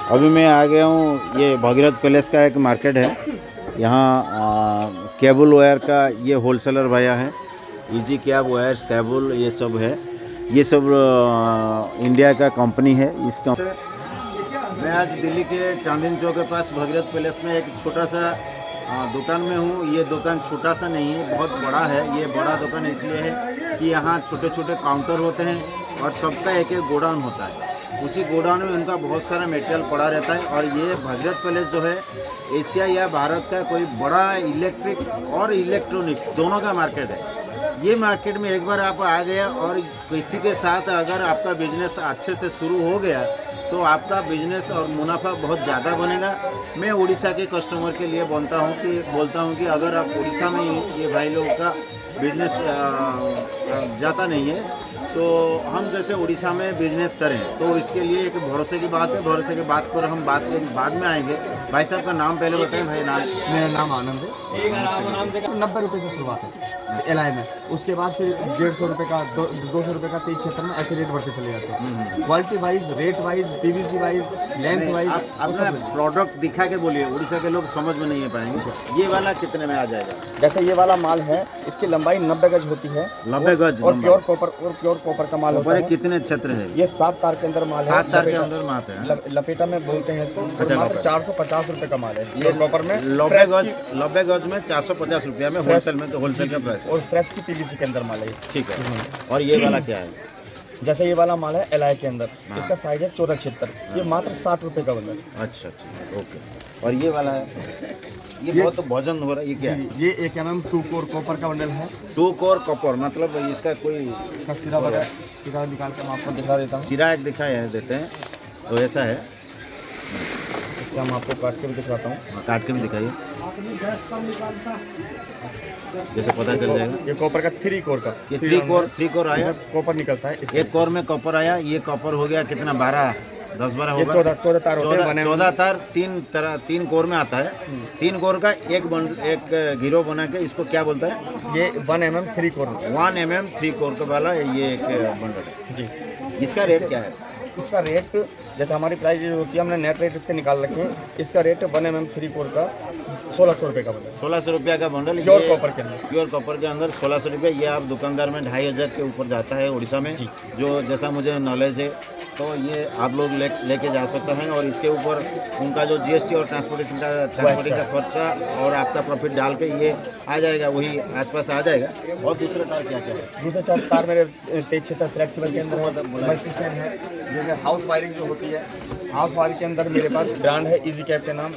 अभी मैं आ गया हूँ, ये भगीरथ पैलेस का एक मार्केट है। यहाँ केबल वायर का ये होलसेलर भैया है। इजी कैब वायर्स केबल ये सब है। ये सब इंडिया का कंपनी है। इसका मैं आज दिल्ली के चांदनी चौक के पास भगीरथ पैलेस में एक छोटा सा दुकान में हूँ। ये दुकान छोटा सा नहीं है, बहुत बड़ा है। ये बड़ा दुकान इसलिए है कि यहाँ छोटे छोटे काउंटर होते हैं और सबका एक एक गोडाउन होता है। उसी गोडाउन में उनका बहुत सारा मटेरियल पड़ा रहता है। और ये भगीरथ पैलेस जो है एशिया या भारत का कोई बड़ा इलेक्ट्रिक और इलेक्ट्रॉनिक्स दोनों का मार्केट है। ये मार्केट में एक बार आप आ गया और किसी के साथ अगर आपका बिजनेस अच्छे से शुरू हो गया तो आपका बिजनेस और मुनाफा बहुत ज़्यादा बनेगा। मैं उड़ीसा के कस्टमर के लिए बोलता हूँ कि अगर आप उड़ीसा में ये भाई लोगों का बिजनेस जाता नहीं है तो हम जैसे उड़ीसा में बिजनेस करें तो इसके लिए एक भरोसे की बात है। भरोसे की बात पर हम बाद में आएंगे। भाई साहब का नाम पहले बताएं। भाई नाम? मेरा नाम आनंद है। 90 रुपये से शुरुआत है एलआई में। उसके बाद फिर 150 रुपये का 200 रुपये का तेज क्षेत्र में ऐसे रेट बढ़ते चले जाते हैं। Quality wise, rate wise, PVC wise, length wise. अपना प्रोडक्ट दिखा के बोलिए, उड़ीसा के लोग समझ में नहीं पाएंगे। ये वाला कितने में आ जाएगा? जैसे ये वाला माल है, इसकी लंबाई 90 गज होती है। 90 गज और प्योर कॉपर का माल होता है। कितने क्षेत्र है? ये 7 तार के अंदर माल है। 7 तार के अंदर माल है। लपेटा में बोलते हैं इसको। अच्छा, मात्र 450 रुपये का माल है ये कॉपर में। 90 गज में 450 रुपया में होलसेल का प्राइस है। और फ्रेश की पीवीसी के अंदर माल है। ठीक है। और ये वाला क्या है? जैसे ये वाला माल है एलआई के अंदर, इसका साइज है 14-76। ये मात्र 60 रुपये का बंडल। अच्छा, ओके। और ये वाला है, ये बहुत वजन हो रहा है। ये क्या है? ये 1 mm 2 कोर कॉपर का बंडल है। 2 कोर कॉपर मतलब इसका कोई इसका सिरा निकाल के मैं आपको दिखा देता हूँ। सिरा एक देते हैं तो ऐसा है। इसका हम आपको काट के भी दिखाता हूँ। काट के भी दिखाइए, जैसे पता चल जाएगा। ये कॉपर का 3 कोर का। ये 3 कोर आया। कॉपर निकलता है। एक कोर में कॉपर आया। ये कॉपर हो गया कितना? 10-12 होगा। 14 तार होते हैं। 14 तार 3 कोर में आता है। 3 कोर का एक गिरोह बना के इसको क्या बोलता है? ये 1 mm 3 कोर। 1 mm 3 कोर का वाला ये एक बंडल है जी। इसका रेट क्या है? इसका रेट जैसे हमारी प्राइस होती है, हमने नेट रेट इसके निकाल रखे हैं। इसका रेट 1 mm 3 कोर का 1600 रुपये का बंडल। 1600 रुपया का बंडल। प्योर कॉपर के अंदर। प्योर कॉपर के अंदर 1600 रुपये। ये आप दुकानदार में 2500 के ऊपर जाता है उड़ीसा में, जो जैसा मुझे नॉलेज है। तो ये आप लोग लेके जा सकते हैं। और इसके ऊपर उनका जो जीएसटी और ट्रांसपोर्टेशन का खर्चा और आपका प्रॉफिट डाल के ये आ जाएगा, वही आसपास आ जाएगा। और दूसरे तार क्या है? दूसरे तार मेरे तेज क्षेत्र फ्लेक्सिबल के अंदर है। जैसे हाउस वायरिंग जो होती है, हाउस वायरिंग के अंदर मेरे पास ब्रांड है इजी कैब के नाम।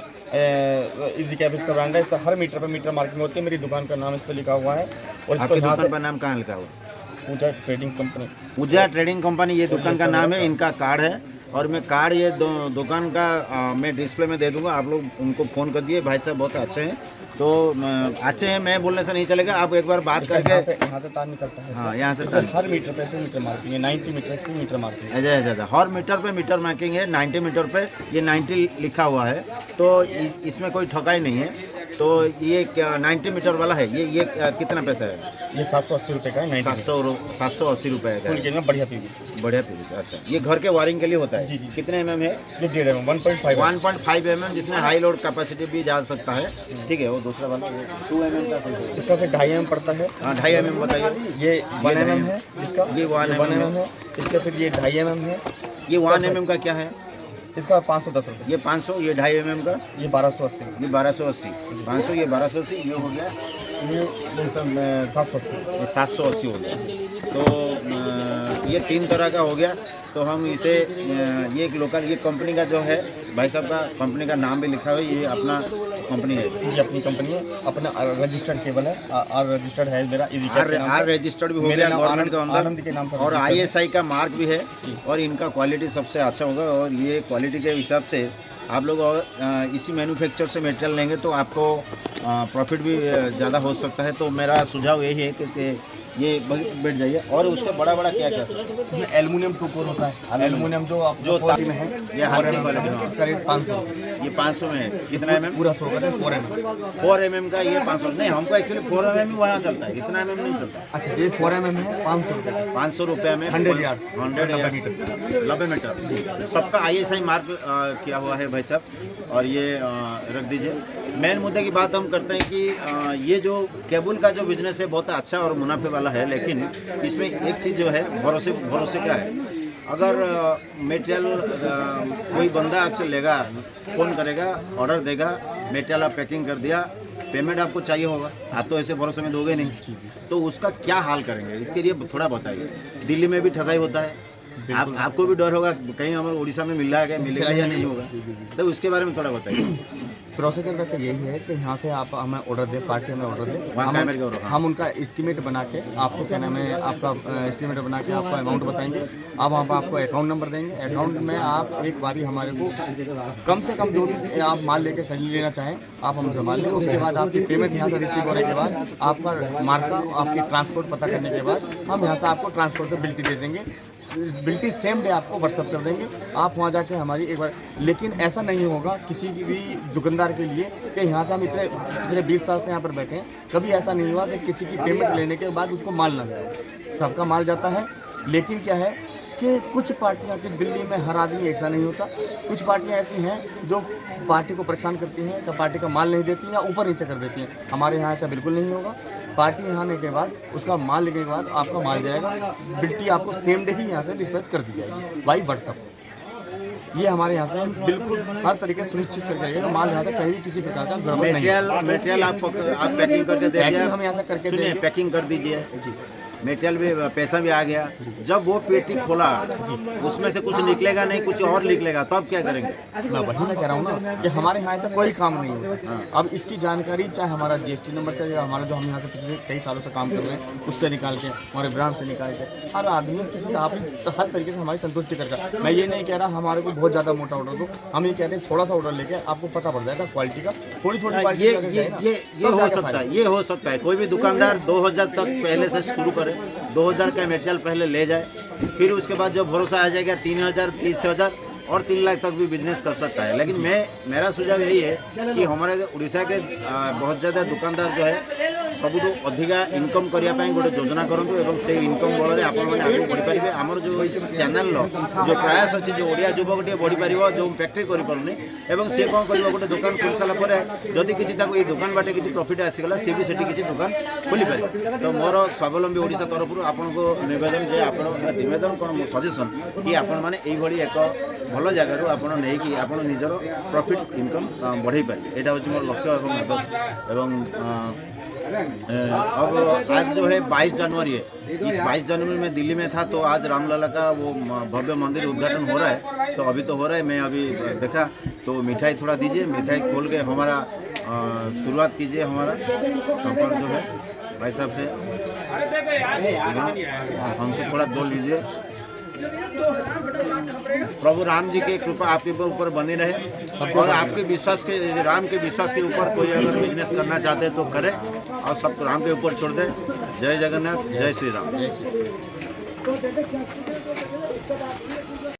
इजी कैब इसका ब्रांड है। इस पर हर मीटर पे मीटर मार्किंग होती है। मेरी दुकान का नाम इस पर लिखा हुआ है। और इसको यहाँ से नाम कहाँ लिखा हुआ? पूजा ट्रेडिंग कंपनी। पूजा ट्रेडिंग कंपनी ये दुकान का नाम है। इनका कार्ड है और मैं कार्ड ये दुकान का मैं डिस्प्ले में दे दूंगा। आप लोग उनको फ़ोन कर दिए। भाई साहब बहुत अच्छे हैं। तो अच्छे हैं, मैं बोलने से नहीं चलेगा। आप एक बार बात करके यहाँ से तार निकलता है। हाँ, यहाँ से हर मीटर पे मीटर मार्किंग है। 90 मीटर पे मीटर मार्किंग है। अच्छा, हर मीटर पे मीटर मार्किंग है। 90 मीटर पे ये 90 लिखा हुआ है। तो इसमें कोई ठगाई नहीं है। तो ये क्या 90 मीटर वाला है? ये कितना पैसा है? ये 780 रुपये का है। 780 रुपये का है। बढ़िया पीवीसी। अच्छा, ये घर के वायरिंग के लिए होता है। जी। कितने mm है? ये 1.5 mm 1.5 mm, जिसमें हाई लोड कैपेसिटी भी जा सकता है। ठीक है। वो दूसरा वाला 2 mm का इसका फिर 2.5 mm पड़ता है। हाँ, 2.5 mm बताइए। ये 1 mm है इसका। ये 1 mm है। इसका फिर ये 2.5 mm है। ये 1 mm का क्या है? इसका 510 रुपये। ये 500। ये 2.5 mm का ये 1280। ये 1280। 500 ये 1280। ये हो गया ये 780। ये 780 हो गया। तो ये 3 तरह का हो गया। तो हम इसे ये एक लोकल ये कंपनी का जो है भाई साहब का कंपनी का नाम भी लिखा हुआ है। ये अपना कंपनी है। जी, अपनी कंपनी है। अपना रजिस्टर्ड केबल है। आर रजिस्टर्ड है मेरा। आर रजिस्टर्ड भी हो गया गवर्नमेंट के नाम और ISI का मार्क भी है। और इनका क्वालिटी सबसे अच्छा होगा। और ये क्वालिटी के हिसाब से आप लोग इसी मैन्युफैक्चर से मटेरियल लेंगे तो आपको प्रॉफिट भी ज़्यादा हो सकता है। तो मेरा सुझाव यही है कि ये बैठ जाइए। और उससे बड़ा बड़ा क्या क्या सर? इसमें एल्युमिनियम टूपोर होता है, एल्युमिनियम जो आप जो क्वालिटी में है, ये हल्की क्वालिटी में, इसका रेट 500, ये 500 में है। कितना mm? पूरा 100 का 4 mm। 4 mm का ये 500। नहीं, हमको एक्चुअली 4 mm वहाँ चलता है, इतना mm नहीं चलता। अच्छा, ये 4 mm है, 500 रुपये। 500 रुपये में 100 yards, 100 yards, 90 मीटर। सबका ISI मार्क किया हुआ है भाई साहब। और ये रख दीजिए। मेन मुद्दे की बात हम करते हैं कि ये जो केबल का जो बिजनेस है बहुत अच्छा और मुनाफे वाला है, लेकिन इसमें एक चीज़ जो है भरोसे का है। अगर मटेरियल कोई बंदा आपसे लेगा, फ़ोन करेगा, ऑर्डर देगा, मटेरियल आप पैकिंग कर दिया, पेमेंट आपको चाहिए होगा, आप तो ऐसे भरोसे में दोगे नहीं, तो उसका क्या हाल करेंगे? इसके लिए थोड़ा बताइए। दिल्ली में भी ठगाई होता है, आपको भी डर होगा कहीं हमारे उड़ीसा में मिल रहा है, मिलेगा या नहीं होगा, तो उसके बारे में थोड़ा बताइए। प्रोसेसर वैसे यही है कि यहाँ से आप हमें ऑर्डर दें, पार्टी हमें ऑर्डर दें, हम उनका एस्टीमेट बना के आपको क्या नाम है, आपका एस्टीमेट बना के आपका अमाउंट बताएंगे। आप वहाँ पर आपको अकाउंट नंबर देंगे, अकाउंट में आप एक बारी हमारे को कम से कम जो भी आप माल लेके खरीद लेना चाहें आप हमसे माल लें। उसके बाद आपकी पेमेंट यहाँ से रिसीव होने के बाद आपका मार्का आपकी ट्रांसपोर्ट पता करने के बाद हम यहाँ से आपको ट्रांसपोर्ट पर बिल्टी दे देंगे। बिल्टी सेम डे आपको व्हाट्सअप कर देंगे, आप वहाँ जाके हमारी एक बार। लेकिन ऐसा नहीं होगा किसी भी दुकानदार के लिए कि यहाँ से हम इतने पिछले 20 साल से यहाँ पर बैठे हैं, कभी ऐसा नहीं हुआ कि किसी की पेमेंट लेने के बाद उसको माल ना मिले। सबका माल जाता है, लेकिन क्या है कि कुछ पार्टियाँ कि दिल्ली में हर आदमी ऐसा नहीं होता। कुछ पार्टियाँ ऐसी हैं जो पार्टी को परेशान करती हैं, कि पार्टी का माल नहीं देती या ऊपर नीचे कर देती हैं। हमारे यहाँ ऐसा बिल्कुल नहीं होगा। पार्टी यहाँ आने के बाद उसका माल लेने के बाद आपका माल जाएगा, बिल्टी आपको सेम डे ही यहाँ से डिस्पैच कर दी जाएगी बाई व्हाट्सअप। ये हमारे यहाँ से बिल्कुल हर तरीके से सुनिश्चित करके आइएगा, माल यहाँ से कहीं भी किसी प्रकार का गड़बड़ नहीं है। मटेरियल आप पैकिंग करके दे दिया, हम यहाँ से करके सुनिए, पैकिंग कर दीजिए, मटेरियल भी, पैसा भी आ गया। जब वो पेटी खोला उसमें से कुछ निकलेगा नहीं, कुछ और निकलेगा, तब क्या करेंगे? मैं वही मैं कह रहा हूँ ना कि हमारे यहाँ ऐसा कोई काम नहीं है। अब इसकी जानकारी चाहे हमारा GST नंबर चाहिए, हमारा जो हम यहाँ से पिछले कई सालों से काम कर रहे हैं उससे निकाल के, हमारे ब्रांच से निकाल के, हर आदमी किसी आप हर तरीके से हमारी संतुष्टि करता। मैं ये नहीं कह रहा हमारे को बहुत ज़्यादा मोटा ऑर्डर दो, हम ये कह रहे हैं थोड़ा सा ऑर्डर लेके आपको पता पड़ जाएगा क्वालिटी का, थोड़ी क्वालिटी। ये हो सकता है, ये हो सकता है। कोई भी दुकानदार 2000 तक पहले से शुरू करे, 2000 का मटेरियल पहले ले जाए, फिर उसके बाद जब भरोसा आ जाएगा 3000, 30,000 और 3 लाख तक भी बिजनेस कर सकता है। लेकिन मेरा सुझाव यही है कि हमारे उड़ीसा के बहुत ज़्यादा दुकानदार जो है सबुठु अधिका इनकम करने गोटे योजना करूँ एवं से इनकम बल आपने आगे बढ़ी पारे। आमर जो चैनल जो प्रयास अच्छी जो ओडिया युवक टे बढ़ी पार जो फैक्ट्री करें एवं सी कौन कर गोटे दुकान खोल सारापर जदि किसी ये दुकान बाटे किसी प्रॉफिट आसीगला सी भी सेठी किसी दुकान खोली पारे। तो मोर स्वावलम्बी ओडिशा तरफ आपको निवेदन जे आप निवेदन कौन सजेसन कि आपण मैंने यही एक भल जगार आपड़ नहीं आप निजर प्रॉफिट इनकम बढ़े पारे। यहाँ हूँ मोर लक्ष्य एवं आदर्श। एवं अब आज जो है 22 जनवरी है, इस 22 जनवरी में दिल्ली में था, तो आज रामलला का वो भव्य मंदिर उद्घाटन हो रहा है। तो अभी तो हो रहा है, मैं अभी देखा तो मिठाई थोड़ा दीजिए, मिठाई खोल के हमारा शुरुआत कीजिए। हमारा संपर्क जो है भाई साहब से हमसे थोड़ा दो लीजिए। प्रभु राम जी की कृपा आपके ऊपर बनी रहे और आपके विश्वास के, राम के विश्वास के ऊपर कोई अगर बिजनेस करना चाहते हैं तो करें और सब राम के ऊपर छोड़ दें। जय जगन्नाथ, जय श्री राम।